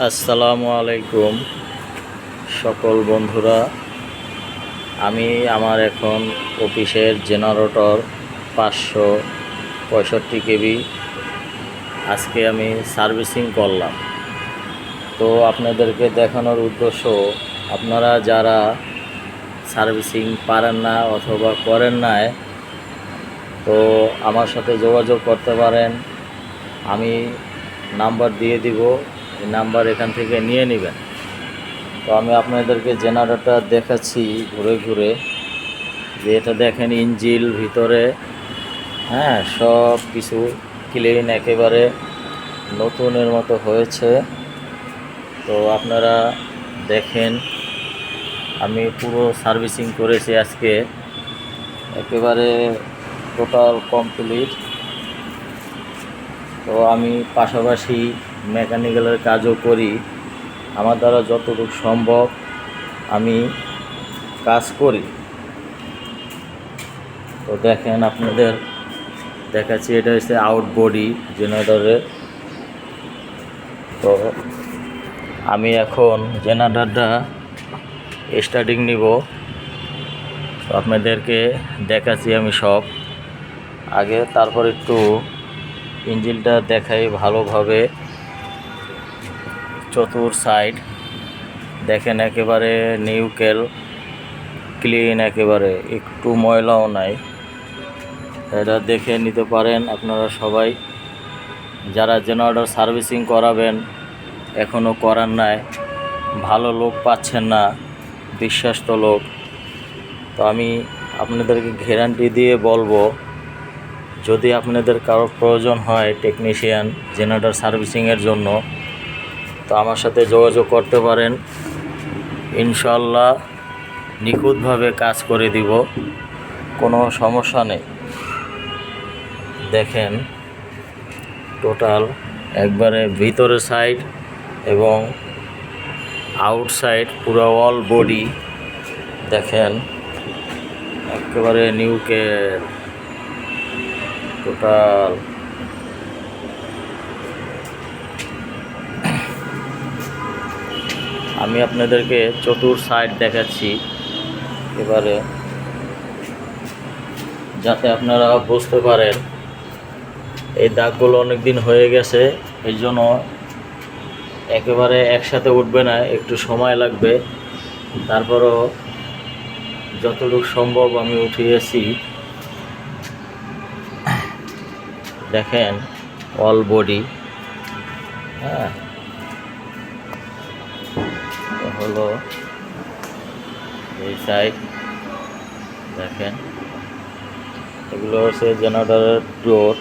আসসালামু আলাইকুম সকল বন্ধুরা। আমি আমার এখন অফিসের জেনারেটর 565 কেবি আজকে আমি সার্ভিসিং করলাম। তো আপনাদেরকে দেখানোর উদ্দেশ্য, আপনারা যারা সার্ভিসিং পারেন না অথবা করেন না, তো আমার সাথে যোগাযোগ করতে পারেন। আমি নাম্বার দিয়ে দিব, এই নাম্বার এখান থেকে নিয়ে নেবেন। তো আমি আপনাদেরকে জেনারেটর দেখাচ্ছি ঘুরে ঘুরে, যে এটা দেখেন ইঞ্জিল ভিতরে, সব কিছু ক্লিন, একেবারে নতুনের মতো হয়েছে। তো আপনারা দেখেন, আমি পুরো সার্ভিসিং করেছি আজকে, একেবারে টোটাল কমপ্লিট। তো আমি পাশাপাশি মেকানিক্যালের কাজও করি, আমার দ্বারা যতটুকু সম্ভব আমি কাজ করি। তো দেখেন, আপনাদের দেখাচ্ছি, এটা হচ্ছে আউট বডি জেনারেটরের। তো আমি এখন জেনারেটরটা স্টার্টিং নিব, তো আপনাদেরকে দেখাচ্ছি আমি সব আগে, তারপর একটু ইঞ্জিনটা দেখাই ভালোভাবে। চতুর সাইড দেখেন, একেবারে নিউকেল ক্লিন, একেবারে একটু ময়লাও নাই। এটা দেখে নিতে পারেন আপনারা সবাই, যারা জেনারেটর সার্ভিসিং করাবেন, এখনও করার নাই, ভালো লোক পাচ্ছেন না, বিশ্বাস্ত লোক। তো আমি আপনাদেরকে গ্যারান্টি দিয়ে বলবো, যদি আপনাদের কারো প্রয়োজন হয় টেকনিশিয়ান জেনারেটর সার্ভিসিংয়ের জন্য, তো আমার সাথে যোগাযোগ করতে পারেন। ইনশাল্লাহ নিখুঁতভাবে কাজ করে দিব, কোনো সমস্যা নেই। দেখেন টোটাল একবারে ভিতরের সাইড এবং আউটসাইড পুরো অল বডি দেখেন, একেবারে নিউকেল টোটাল। আমি আপনাদেরকে চতুর সাইড দেখাচ্ছি এবারে, যাতে আপনারা বুঝতে পারেন। এই দাগগুলো অনেক দিন হয়ে গেছে, এই জন্য একেবারে একসাথে উঠবে না, একটু সময় লাগবে। তারপরও যতটুকু সম্ভব আমি উঠিয়েছি। দেখেন অল বডি, হলো এই সাইড দেখেন, এগুলো হচ্ছে জেনারেটরের ডোর।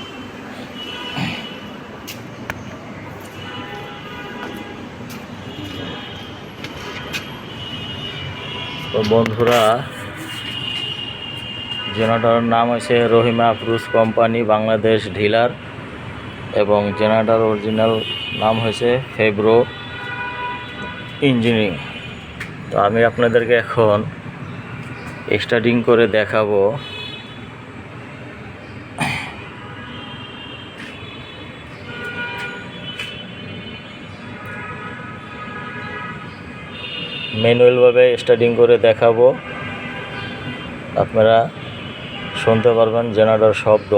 তো বন্ধুরা, জেনারেটরের নাম হচ্ছে রহিমা আফরোজ কোম্পানি বাংলাদেশ ডিলার, এবং জেনারেটর অরিজিনাল নাম হয়েছে ফেব্রো ইঞ্জিনিয়ারিং। তো আমি আপনাদেরকে এখন স্টার্টিং করে দেখাবো। ম্যানুয়ালভাবে স্টার্টিং করে দেখাবো, আপনারা শুনতে পারবেন জেনারেটর শব্দ।